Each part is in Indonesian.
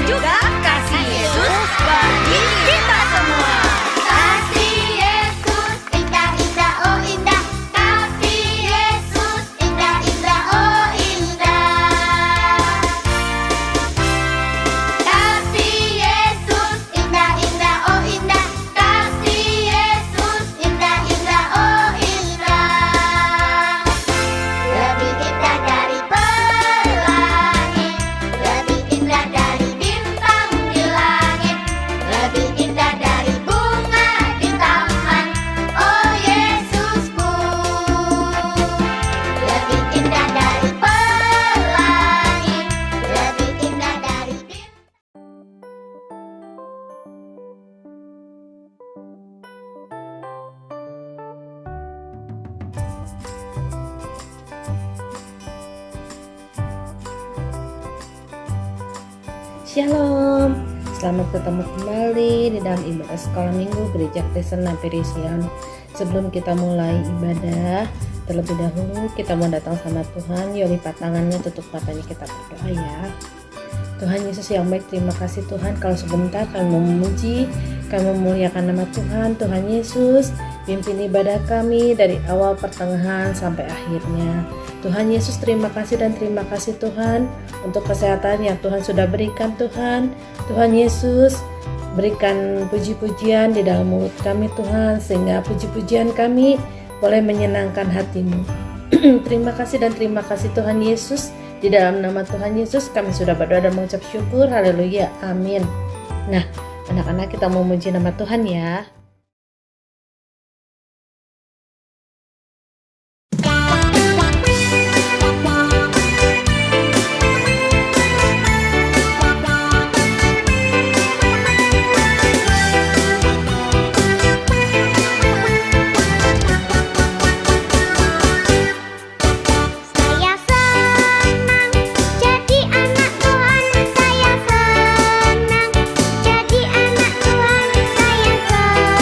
juga kasih Yesus bagi kita semua. Kasih Yesus indah indah oh indah, kasih Yesus indah indah oh indah. Kasih Yesus indah indah oh indah, kasih Yesus indah indah oh indah. Lebih indah dari pelangi, lebih indah dari bintang di langit, lebih indah dari bunga di taman. Oh Yesusku, lebih indah dari pelangi, lebih indah dari bintang. Shalom, selamat ketemu kembali di dalam ibadah sekolah minggu Gereja Kristen Nampiri Sion. Sebelum kita mulai ibadah, terlebih dahulu kita mau datang sama Tuhan. Yuk lipat tangannya, tutup matanya, kita berdoa ya. Tuhan Yesus yang baik, terima kasih Tuhan kalau sebentar kami mau memuji, kami memuliakan nama Tuhan. Tuhan Yesus, pimpin ibadah kami dari awal, pertengahan, sampai akhirnya. Tuhan Yesus, terima kasih dan terima kasih Tuhan untuk kesehatan yang Tuhan sudah berikan Tuhan. Tuhan Yesus, berikan puji-pujian di dalam mulut kami Tuhan, sehingga puji-pujian kami boleh menyenangkan hati-Mu. Terima kasih dan terima kasih Tuhan Yesus. Di dalam nama Tuhan Yesus kami sudah berdoa dan mengucap syukur. Haleluya, amin. Nah, anak-anak, kita mau memuji nama Tuhan ya. Saya senang jadi anak Tuhan, saya senang jadi anak Tuhan, saya senang.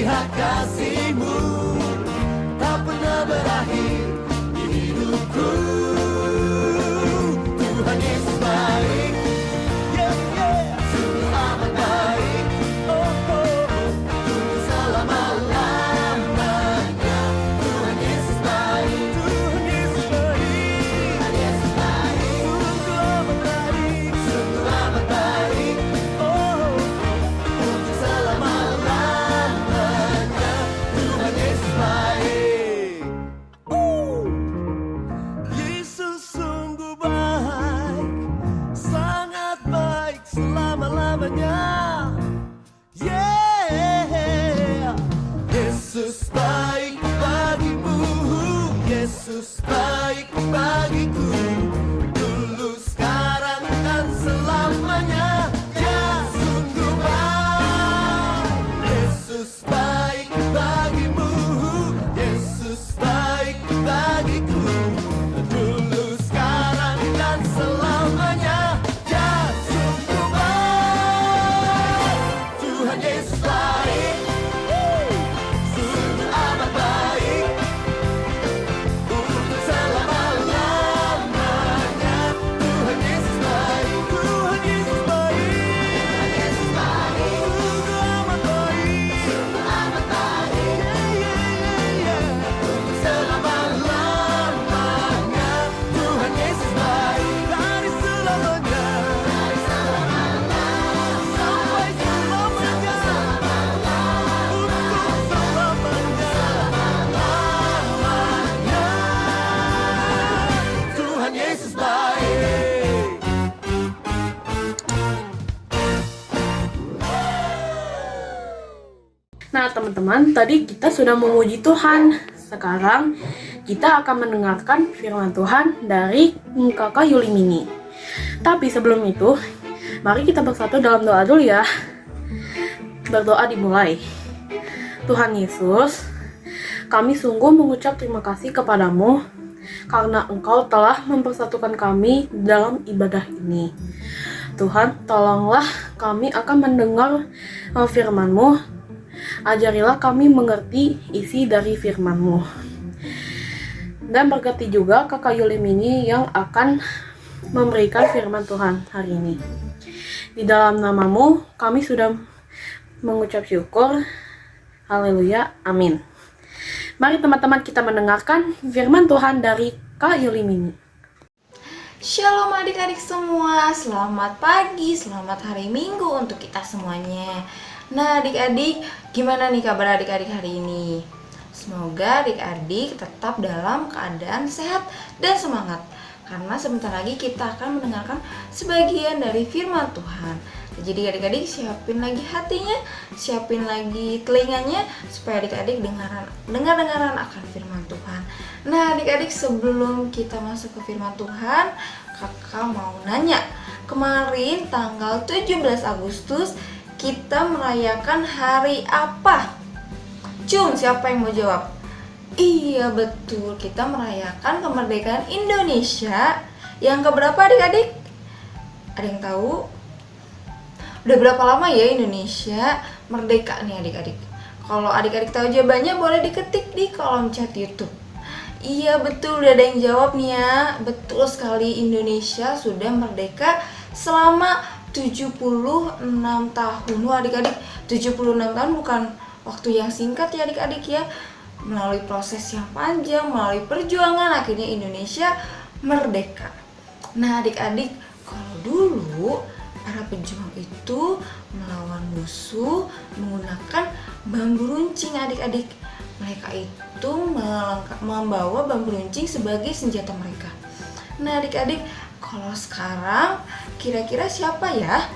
lihat kasih-Mu tak pernah berakhir di hidupku. Tuhan Yesus baik, yeah, yeah, sungguh amat baik, oh, oh, oh, untuk selama-lamanya. Tuhan Yesus baik, Tuhan Yesus baik, Tuhan Yesus baik, sungguh amat baik, oh, oh, oh, untuk selama-lamanya. Tuhan Yesus baik. Yesus sungguh baik, sangat baik selama-lamanya. Yeah, Yesus baik bagimu, Yesus baik bagiku, dulu, sekarang, dan selamanya. Ya, sungguh baik. Yesus baik bagimu, Yesus baik bagiku, dulu, sekarang, dan selamanya. Ya, sungguh baik. Tuhan Yesus baik, sungguh amat baik, untuk selama-lamanya. Tuhan Yesus baik, Tuhan Yesus baik, sungguh amat baik, yeah, yeah, yeah, untuk selama-lamanya. Tuhan Yesus baik, dari selamanya sampai selamanya, untuk selama-lamanya. Tuhan Yesus baik. Nah teman-teman, tadi kita sudah memuji Tuhan. Sekarang kita akan mendengarkan firman Tuhan dari Kakak Yuli Mini. Tapi sebelum itu, mari kita bersatu dalam doa dulu ya. Berdoa dimulai. Tuhan Yesus, kami sungguh mengucap terima kasih kepadamu karena Engkau telah mempersatukan kami dalam ibadah ini. Tuhan, tolonglah kami akan mendengar firman-Mu. Ajarilah kami mengerti isi dari firman-Mu. Dan berkati juga Kakak Yuli Mini yang akan memberikan firman Tuhan hari ini. Di dalam nama-Mu kami sudah mengucap syukur. Haleluya, amin. Mari teman-teman kita mendengarkan firman Tuhan dari Kak Yuli Mini. Shalom adik-adik semua, selamat pagi, selamat hari Minggu untuk kita semuanya. Nah adik-adik, gimana nih kabar adik-adik hari ini? Semoga adik-adik tetap dalam keadaan sehat dan semangat, karena sebentar lagi kita akan mendengarkan sebagian dari firman Tuhan. Jadi adik-adik siapin lagi hatinya, siapin lagi telinganya, supaya adik-adik dengar-dengaran akan firman Tuhan. Nah adik-adik, sebelum kita masuk ke firman Tuhan, kakak mau nanya, kemarin tanggal 17 Agustus kita merayakan hari apa? Cum, siapa yang mau jawab? Iya betul, kita merayakan kemerdekaan Indonesia yang keberapa adik-adik? Ada yang tahu? Udah berapa lama ya Indonesia merdeka nih adik-adik? Kalau adik-adik tahu jawabannya boleh diketik di kolom chat YouTube. Iya betul, udah ada yang jawab nih ya. Betul sekali, Indonesia sudah merdeka selama 76 tahun. Wah adik-adik, 76 tahun bukan waktu yang singkat ya adik-adik ya. Melalui proses yang panjang, melalui perjuangan, akhirnya Indonesia merdeka. Nah adik-adik, kalau dulu para pejuang itu melawan musuh menggunakan bambu runcing adik-adik. Mereka itu membawa bambu runcing sebagai senjata mereka. Nah adik-adik, kalau sekarang kira-kira siapa ya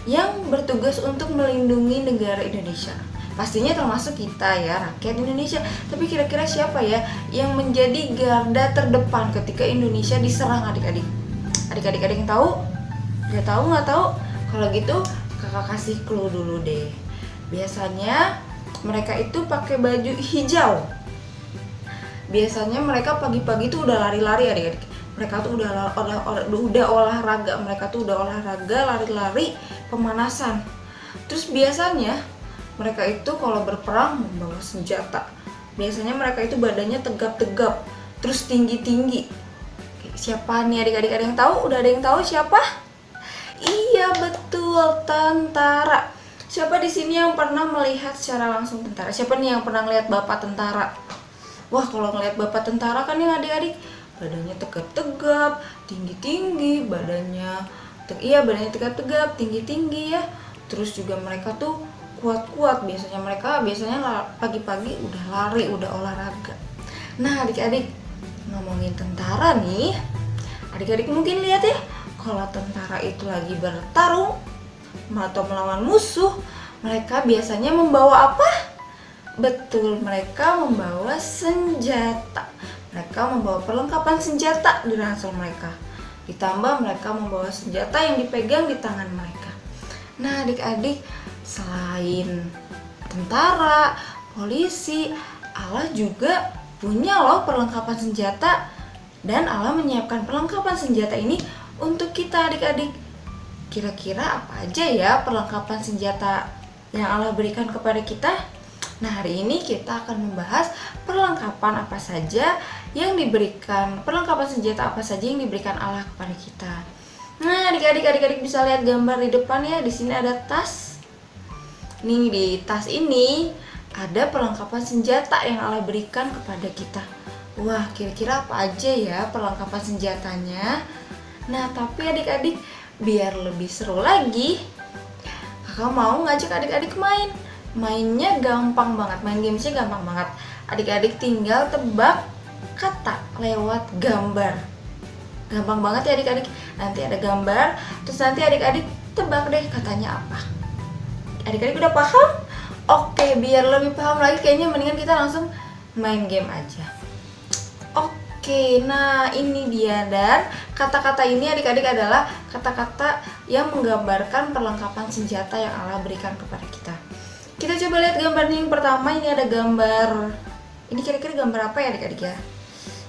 yang bertugas untuk melindungi negara Indonesia? Pastinya termasuk kita ya, rakyat Indonesia. Tapi kira-kira siapa ya yang menjadi garda terdepan ketika Indonesia diserang adik-adik? Adik-adik ada yang tahu? Gak tahu, nggak tahu? Kalau gitu kakak kasih clue dulu deh. Biasanya mereka itu pakai baju hijau. Biasanya mereka pagi-pagi tuh udah lari-lari adik-adik. Mereka tuh udah olahraga, lari-lari, pemanasan. Terus biasanya Mereka itu kalau berperang membawa senjata. Biasanya mereka itu badannya tegap-tegap, terus tinggi-tinggi. Siapa nih adik-adik, ada yang tahu? Udah ada yang tahu siapa? Iya betul, tentara. Siapa di sini yang pernah melihat secara langsung tentara? Siapa nih yang pernah ngeliat bapak tentara? Wah, kalau ngeliat bapak tentara kan yang adik-adik badannya tegap-tegap, tinggi-tinggi, badannya tegap-tegap, tinggi-tinggi ya. Terus juga mereka tuh kuat-kuat. Biasanya pagi-pagi udah lari, udah olahraga. Nah, adik-adik ngomongin tentara nih, adik-adik mungkin lihat ya, kalau tentara itu lagi bertarung atau melawan musuh, mereka biasanya membawa apa? Betul, mereka membawa senjata. Mereka membawa perlengkapan senjata di ransel mereka. Ditambah mereka membawa senjata yang dipegang di tangan mereka. Nah, adik-adik, selain tentara, polisi, Allah juga punya loh perlengkapan senjata, dan Allah menyiapkan perlengkapan senjata ini untuk kita adik-adik. Kira-kira apa aja ya perlengkapan senjata yang Allah berikan kepada kita? Nah, hari ini kita akan membahas perlengkapan apa saja yang diberikan, perlengkapan senjata apa saja yang diberikan Allah kepada kita. Nah, adik-adik bisa lihat gambar di depan ya. Di sini ada tas. Nih, di tas ini ada perlengkapan senjata yang Allah berikan kepada kita. Wah, kira-kira apa aja ya perlengkapan senjatanya? Nah, tapi adik-adik, biar lebih seru lagi, kakak mau ngajak adik-adik main. Mainnya gampang banget, main gamesnya gampang banget. Adik-adik tinggal tebak kata lewat gambar. Gampang banget ya adik-adik. Nanti ada gambar, terus nanti adik-adik tebak deh katanya apa. Adik-adik udah paham? Oke, biar lebih paham lagi kayaknya mendingan kita langsung main game aja. Oke, nah ini dia, dan kata-kata ini adik-adik adalah kata-kata yang menggambarkan perlengkapan senjata yang Allah berikan kepada kita. Kita coba lihat gambarnya yang pertama. Ini ada gambar, ini kira-kira gambar apa ya adik-adik ya?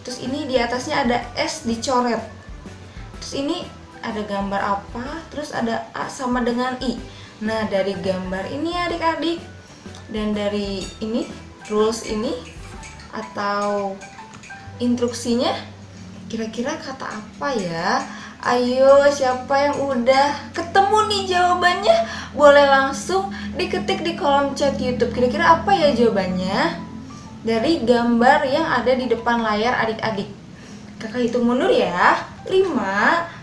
Terus ini di atasnya ada S dicoret. Terus ini ada gambar apa? Terus ada A sama dengan I. Nah, dari gambar ini adik-adik, dan dari ini rules ini atau instruksinya, kira-kira kata apa ya? Ayo, siapa yang udah ketemu nih jawabannya? Boleh langsung diketik di kolom chat YouTube. Kira-kira apa ya jawabannya dari gambar yang ada di depan layar adik-adik? Kakak hitung mundur ya. 5,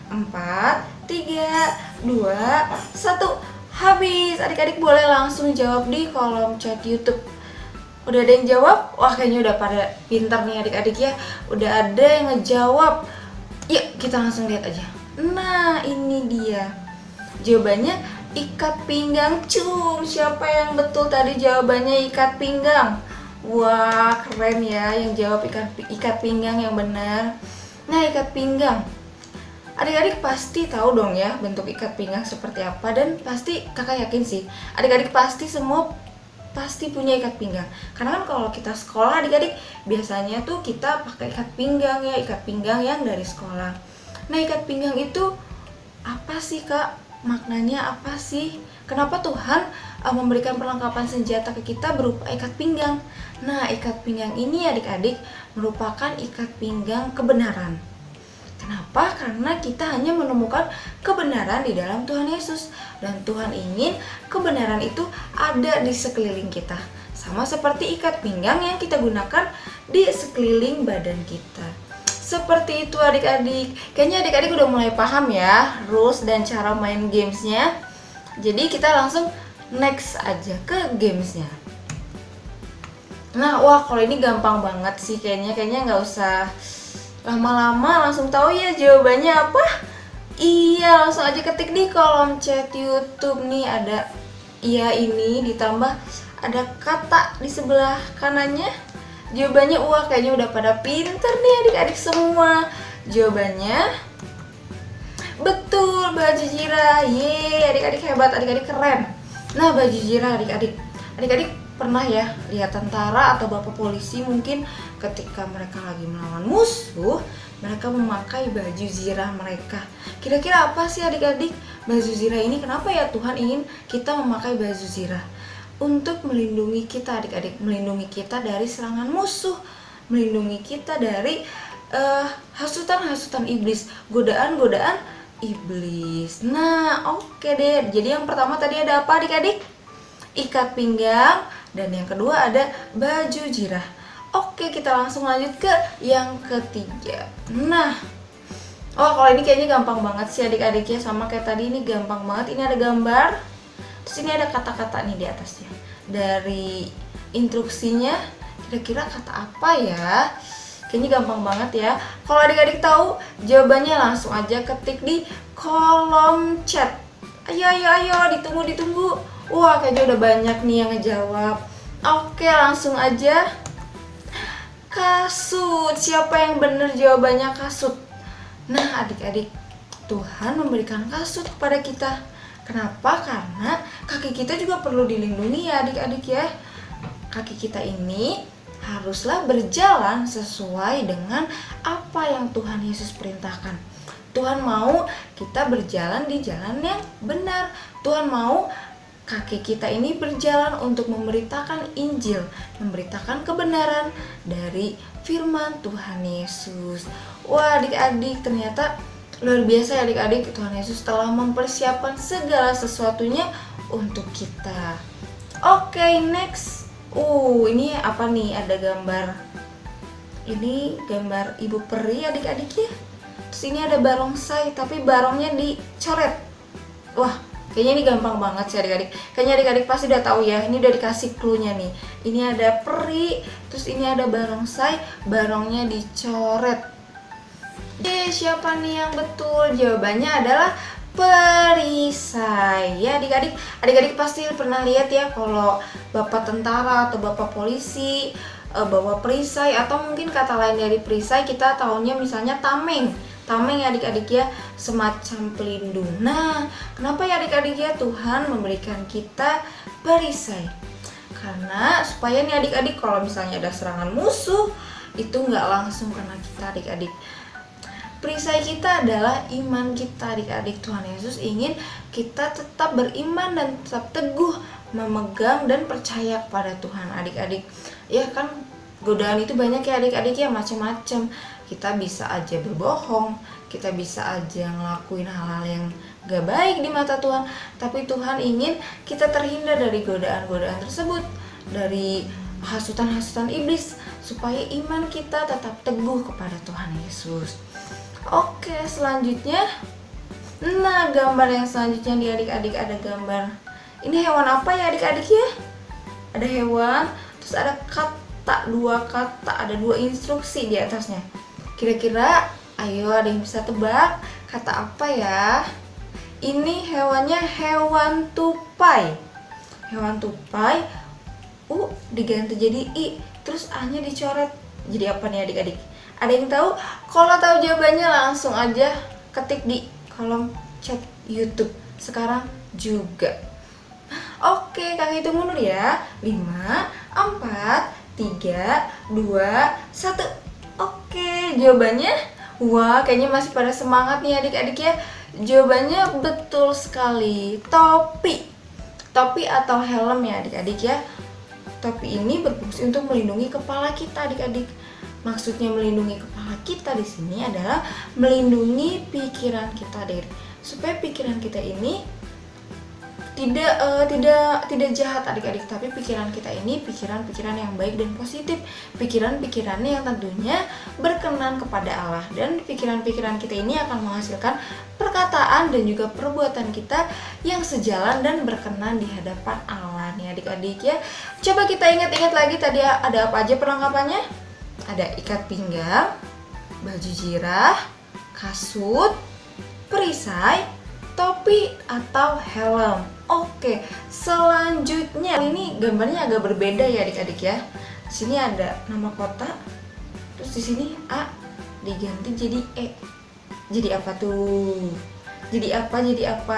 4, 3, 2, 1. Habis. Adik-adik boleh langsung jawab di kolom chat YouTube. Udah ada yang jawab? Wah, kayaknya udah pada pintar nih adik-adik ya. Udah ada yang ngejawab. Yuk, kita langsung lihat aja. Nah, ini dia. Jawabannya ikat pinggang, cung. Siapa yang betul tadi jawabannya ikat pinggang? Wah, keren ya yang jawab ikat pinggang yang benar. Nah, ikat pinggang. Adik-adik pasti tahu dong ya bentuk ikat pinggang seperti apa, dan pasti kakak yakin sih adik-adik pasti semua pasti punya ikat pinggang. Karena kan kalau kita sekolah adik-adik biasanya tuh kita pakai ikat pinggang ya, ikat pinggang yang dari sekolah. Nah, ikat pinggang itu apa sih Kak? Maknanya apa sih? Kenapa Tuhan memberikan perlengkapan senjata ke kita berupa ikat pinggang? Nah, ikat pinggang ini adik-adik merupakan ikat pinggang kebenaran. Kenapa? Karena kita hanya menemukan kebenaran di dalam Tuhan Yesus, dan Tuhan ingin kebenaran itu ada di sekeliling kita, sama seperti ikat pinggang yang kita gunakan di sekeliling badan kita. Seperti itu adik-adik. Kayaknya adik-adik udah mulai paham ya rules dan cara main gamesnya. Jadi kita langsung next aja ke gamesnya. Nah, wah kalau ini gampang banget sih kayaknya nggak usah lama-lama, langsung tahu ya jawabannya apa? Iya, langsung aja ketik di kolom chat YouTube nih, ada iya ini ditambah ada kata di sebelah kanannya. Jawabannya, wah kayaknya udah pada pinter nih adik-adik semua. Jawabannya betul, baju zirah. Yeay, adik-adik hebat, adik-adik keren. Nah, baju zirah adik-adik pernah ya lihat tentara atau bapak polisi mungkin ketika mereka lagi melawan musuh, mereka memakai baju zirah mereka. Kira-kira apa sih adik-adik baju zirah ini? Kenapa ya Tuhan ingin kita memakai baju zirah? untuk melindungi kita adik-adik, melindungi kita dari serangan musuh, melindungi kita dari hasutan-hasutan iblis, godaan-godaan iblis. Nah, oke deh. Jadi yang pertama tadi ada apa adik-adik? Ikat pinggang, dan yang kedua ada baju jirah. Oke, kita langsung lanjut ke yang ketiga. Nah, kalau ini kayaknya gampang banget sih adik-adik ya, sama kayak tadi, ini gampang banget. Ini ada gambar, terus ini ada kata-kata nih di atasnya. Dari instruksinya, kira-kira kata apa ya? Kayaknya gampang banget ya. Kalau adik-adik tahu jawabannya, langsung aja ketik di kolom chat. Ayo, ditunggu. Wah, kayaknya udah banyak nih yang ngejawab. Oke, langsung aja. Kasut. Siapa yang benar jawabannya kasut? Nah, adik-adik, Tuhan memberikan kasut kepada kita. Kenapa? Karena kaki kita juga perlu dilindungi ya adik-adik ya. Kaki kita ini haruslah berjalan sesuai dengan apa yang Tuhan Yesus perintahkan. Tuhan mau kita berjalan di jalan yang benar. Tuhan mau kaki kita ini berjalan untuk memberitakan Injil, memberitakan kebenaran dari firman Tuhan Yesus. Wah adik-adik, ternyata luar biasa ya adik-adik, Tuhan Yesus telah mempersiapkan segala sesuatunya untuk kita. Oke, next. Ini apa nih? Ada gambar. Ini gambar ibu peri adik-adik ya. Terus ini ada barongsai, tapi barongnya dicoret. Wah, kayaknya ini gampang banget sih adik-adik. Kayaknya adik-adik pasti udah tahu ya. Ini udah dikasih clue-nya nih. Ini ada peri, terus ini ada barongsai, barongnya dicoret. Siapa nih yang betul? Jawabannya adalah perisai. Ya adik-adik, adik-adik pasti pernah lihat ya kalau bapak tentara atau bapak polisi bawa perisai, atau mungkin kata lain dari perisai kita tahunya misalnya tameng. Tameng ya adik-adik ya, semacam pelindung. Nah, kenapa ya adik-adik ya Tuhan memberikan kita perisai? Karena supaya nih adik-adik kalau misalnya ada serangan musuh itu nggak langsung kena kita adik-adik. Perisai kita adalah iman kita adik-adik. Tuhan Yesus ingin kita tetap beriman dan tetap teguh memegang dan percaya kepada Tuhan adik-adik. Ya kan godaan itu banyak ya adik-adik ya, macam-macam. Kita bisa aja berbohong, kita bisa aja ngelakuin hal-hal yang gak baik di mata Tuhan. Tapi Tuhan ingin kita terhindar dari godaan-godaan tersebut, dari hasutan-hasutan iblis, supaya iman kita tetap teguh kepada Tuhan Yesus. Oke, selanjutnya, nah gambar yang selanjutnya di adik-adik ada gambar. Ini hewan apa ya adik-adik ya? Ada hewan, terus ada kata, 2 kata, ada 2 instruksi di atasnya. Kira-kira, ayo ada yang bisa tebak kata apa ya? Ini hewannya hewan tupai. Hewan tupai, diganti jadi i, terus a-nya dicoret. Jadi apa nih adik-adik? Ada yang tahu? Kalau tahu jawabannya langsung aja ketik di kolom chat YouTube sekarang juga. Oke, Kak hitung mundur ya. 5, 4, 3, 2, 1. Oke, jawabannya, wah kayaknya masih pada semangat nih adik-adik ya. Jawabannya betul sekali, topi. Topi atau helm ya adik-adik ya. Topi ini berfungsi untuk melindungi kepala kita adik-adik. Maksudnya melindungi kepala kita di sini adalah melindungi pikiran kita dari, supaya pikiran kita ini tidak jahat adik-adik, tapi pikiran kita ini pikiran-pikiran yang baik dan positif, pikiran-pikirannya yang tentunya berkenan kepada Allah, dan pikiran-pikiran kita ini akan menghasilkan perkataan dan juga perbuatan kita yang sejalan dan berkenan di hadapan Allah nih adik-adik ya. Coba kita ingat-ingat lagi tadi ada apa aja perlengkapannya? Ada ikat pinggang, baju jirah, kasut, perisai, topi atau helm. Oke, selanjutnya ini gambarnya agak berbeda ya adik-adik ya. Di sini ada nama kota, terus di sini A diganti jadi E. Jadi apa tuh? Jadi apa?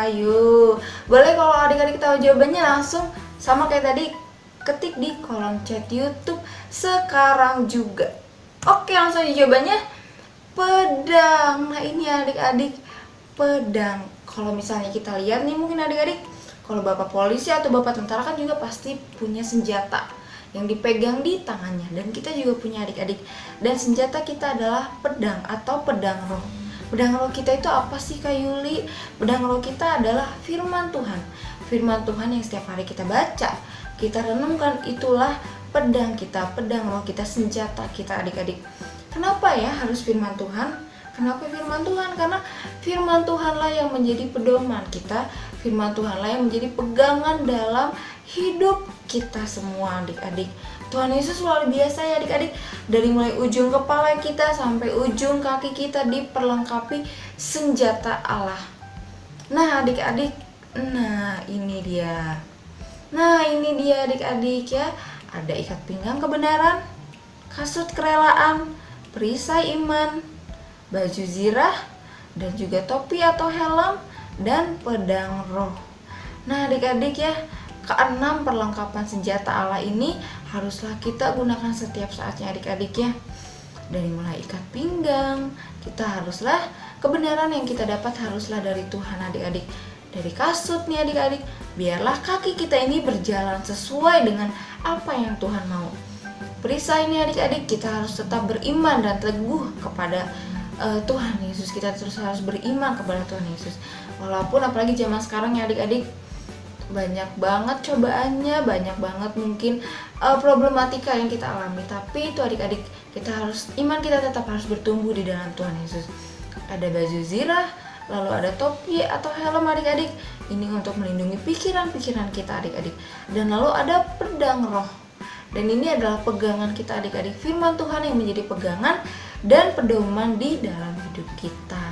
Yuk. Boleh kalau adik-adik tahu jawabannya langsung sama kayak tadi, ketik di kolom chat YouTube sekarang juga. Oke, langsung aja jawabannya pedang. Nah ini adik-adik, pedang. Kalau misalnya kita lihat nih mungkin adik-adik Kalau bapak polisi atau bapak tentara kan juga pasti punya senjata yang dipegang di tangannya. Dan kita juga punya adik-adik. Dan senjata kita adalah pedang atau pedang roh. Pedang roh kita itu apa sih Kak Yuli? Pedang roh kita adalah firman Tuhan. Firman Tuhan yang setiap hari kita baca, kita renungkan, itulah pedang kita, pedang roh kita, senjata kita adik-adik. Kenapa ya harus firman Tuhan? Kenapa firman Tuhan? Karena firman Tuhanlah yang menjadi pedoman kita, firman Tuhanlah yang menjadi pegangan dalam hidup kita semua adik-adik. Tuhan Yesus luar biasa ya adik-adik. Dari mulai ujung kepala kita sampai ujung kaki kita diperlengkapi senjata Allah. Nah adik-adik, nah ini dia adik-adik ya. Ada ikat pinggang kebenaran, kasut kerelaan, perisai iman, baju zirah, dan juga topi atau helm, dan pedang roh. Nah adik-adik ya, keenam perlengkapan senjata Allah ini haruslah kita gunakan setiap saatnya adik-adik ya. Dari mulai ikat pinggang, kita haruslah, kebenaran yang kita dapat haruslah dari Tuhan adik-adik. Dari kasut nih adik-adik, biarlah kaki kita ini berjalan sesuai dengan apa yang Tuhan mau. Perisai ini adik-adik, kita harus tetap beriman dan teguh kepada Tuhan Yesus. Kita terus harus beriman kepada Tuhan Yesus. Walaupun apalagi zaman sekarang ya adik-adik, banyak banget cobaannya, banyak banget mungkin problematika yang kita alami. Tapi itu adik-adik, kita harus, iman kita tetap harus bertumbuh di dalam Tuhan Yesus. Ada baju zirah, lalu ada topi atau helm adik-adik, ini untuk melindungi pikiran-pikiran kita adik-adik. Dan lalu ada pedang roh, dan ini adalah pegangan kita adik-adik, firman Tuhan yang menjadi pegangan dan pedoman di dalam hidup kita.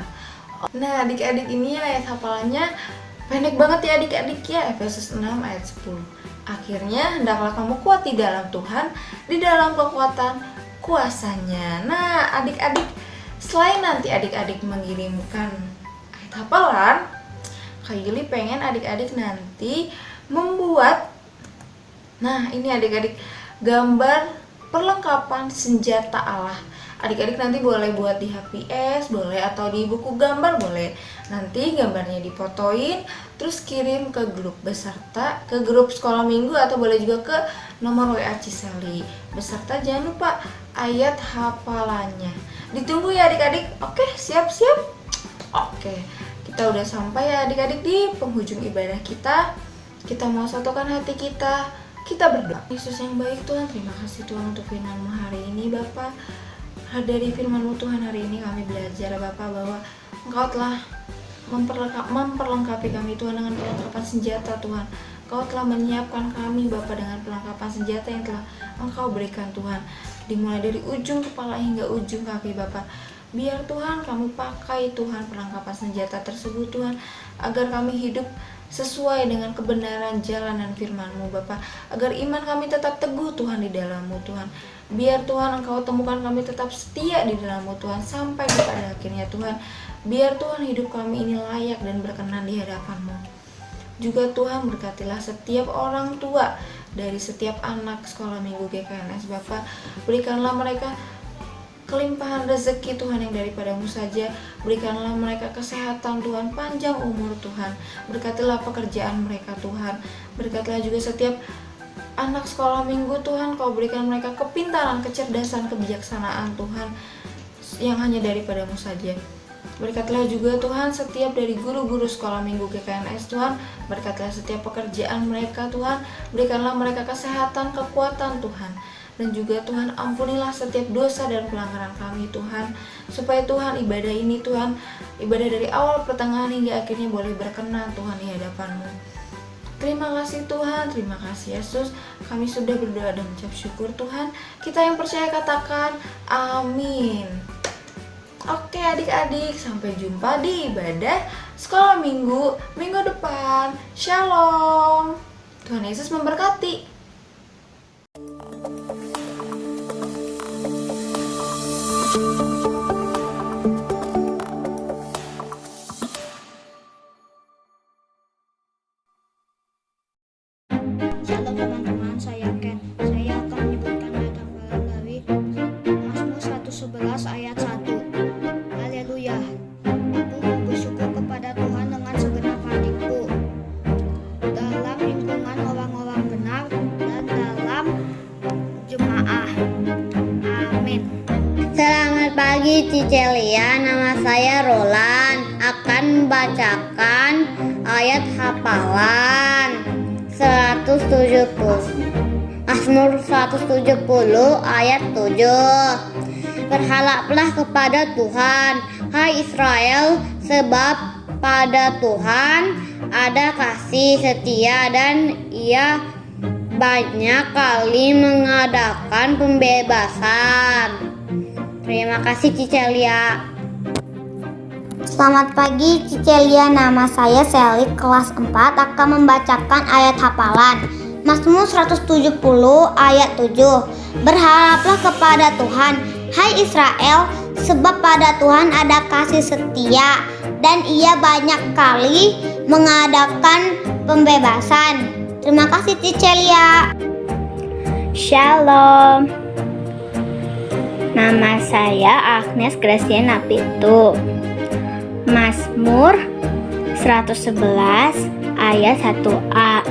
Nah adik-adik, ini ayat hafalannya pendek banget ya adik-adik ya, Efesus 6 ayat 10. Akhirnya hendaklah kamu kuat di dalam Tuhan, di dalam kekuatan kuasanya. Nah adik-adik, selain nanti adik-adik mengirimkan ayat hafalan, Kak Yuli pengen adik-adik nanti membuat, nah ini adik-adik, gambar perlengkapan senjata Allah. Adik-adik nanti boleh buat di HPS, boleh, atau di buku gambar boleh. Nanti gambarnya difotoin, terus kirim ke grup beserta, ke grup sekolah minggu, atau boleh juga ke nomor WA Ciseli. Beserta jangan lupa ayat hafalannya. Ditunggu ya adik-adik. Oke, siap-siap? Oke, kita udah sampai ya adik-adik di penghujung ibadah kita. Kita mau satukan hati kita. Kita berdoa. Yesus yang baik Tuhan, terima kasih Tuhan untuk firman-Mu hari ini Bapak. Dari firman-Mu Tuhan hari ini kami belajar Bapak bahwa Engkau telah memperlengkapi kami Tuhan dengan perlengkapan senjata Tuhan. Engkau telah menyiapkan kami Bapak dengan perlengkapan senjata yang telah Engkau berikan Tuhan. Dimulai dari ujung kepala hingga ujung kaki Bapak. Biar Tuhan kami pakai Tuhan perlengkapan senjata tersebut Tuhan, agar kami hidup sesuai dengan kebenaran jalan dan firman-Mu Bapak. Agar iman kami tetap teguh Tuhan di dalam-Mu Tuhan. Biar Tuhan Engkau temukan kami tetap setia di dalam-Mu Tuhan sampai kepada akhirnya Tuhan. Biar Tuhan hidup kami ini layak dan berkenan di hadapan-Mu. Juga Tuhan berkatilah setiap orang tua dari setiap anak sekolah minggu GKNS Bapak. Berikanlah mereka kelimpahan rezeki Tuhan yang daripada-Mu saja. Berikanlah mereka kesehatan Tuhan, panjang umur Tuhan. Berkatilah pekerjaan mereka Tuhan. Berkatilah juga setiap anak sekolah minggu Tuhan. Kau berikan mereka kepintaran, kecerdasan, kebijaksanaan Tuhan yang hanya daripada-Mu saja. Berkatilah juga Tuhan setiap dari guru-guru sekolah minggu GKNS Tuhan. Berkatilah setiap pekerjaan mereka Tuhan. Berikanlah mereka kesehatan, kekuatan Tuhan. Dan juga Tuhan ampunilah setiap dosa dan pelanggaran kami Tuhan, supaya Tuhan ibadah ini Tuhan, ibadah dari awal pertengahan hingga akhirnya boleh berkenan Tuhan di hadapan-Mu. Terima kasih Tuhan, terima kasih Yesus. Kami sudah berdoa dan mengucap syukur Tuhan. Kita yang percaya katakan amin. Oke adik-adik, sampai jumpa di ibadah sekolah minggu depan. Shalom. Tuhan Yesus memberkati. Shalom teman-teman, saya Ken. Saya akan menyebutkan ayat hafalan dari Mazmur 111 ayat 1. Haleluya. Aku bersyukur kepada Tuhan dengan segenap hatiku. Dan pagi Cicelia, nama saya Roland. Akan membacakan ayat hafalan 170. Mazmur 170 ayat 7. Berharaplah kepada Tuhan, hai Israel, sebab pada Tuhan ada kasih setia dan Ia banyak kali mengadakan pembebasan. Terima kasih Cicelia. Selamat pagi Cicelia, nama saya Sally, kelas 4 akan membacakan ayat hafalan Mazmur 170 ayat 7. Berharaplah kepada Tuhan, hai Israel, sebab pada Tuhan ada kasih setia dan Ia banyak kali mengadakan pembebasan. Terima kasih Cicelia. Shalom. Nama saya Agnes Graciana Pitu. Mazmur 111 ayat 1a.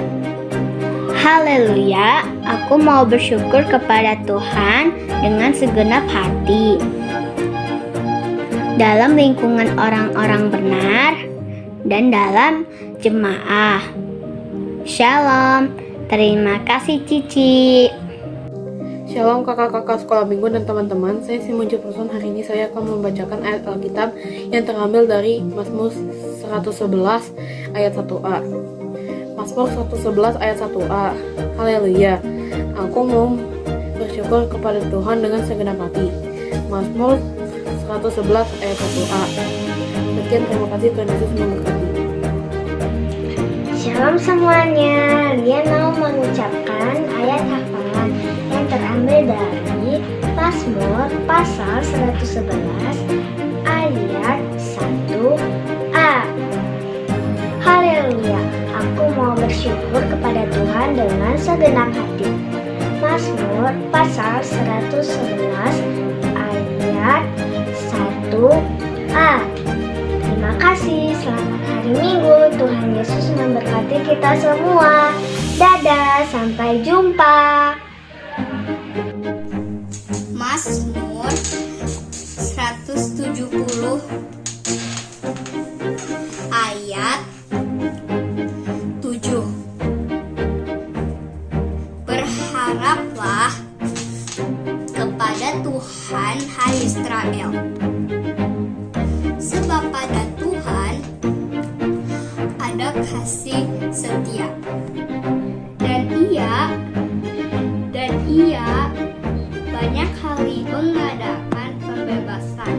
Haleluya, aku mau bersyukur kepada Tuhan dengan segenap hati. Dalam lingkungan orang-orang benar dan dalam jemaah. Shalom, terima kasih Cici. Shalom kakak-kakak sekolah minggu dan teman-teman, saya Simon Jefferson. Hari ini saya akan membacakan ayat Alkitab yang terambil dari Mazmur 111 ayat 1a. Mazmur 111 ayat 1a. Haleluya, aku mau bersyukur kepada Tuhan dengan segenap hati. Mazmur 111 ayat 1a. Sekian, terima kasih, Tuhan Yesus memberkati. Shalom semuanya, Lia mau mengucapkan ayat hafalan yang terambil dari Mazmur pasal 111 ayat 1a. Haleluya, aku mau bersyukur kepada Tuhan dengan segenap hati. Mazmur pasal 111 ayat 1a. Terima kasih, selamat hari Minggu. Tuhan Yesus memberkati kita semua. Dadah, sampai jumpa. Mazmur 170 ayat 7. Berharaplah kepada Tuhan, hai Israel, sebab pada Tuhan ada kasih setia dan ia banyak kali mengadakan pembebasan.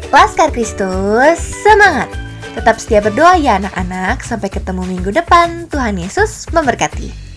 Laskar Kristus, semangat! Tetap setia berdoa ya anak-anak, sampai ketemu minggu depan. Tuhan Yesus memberkati.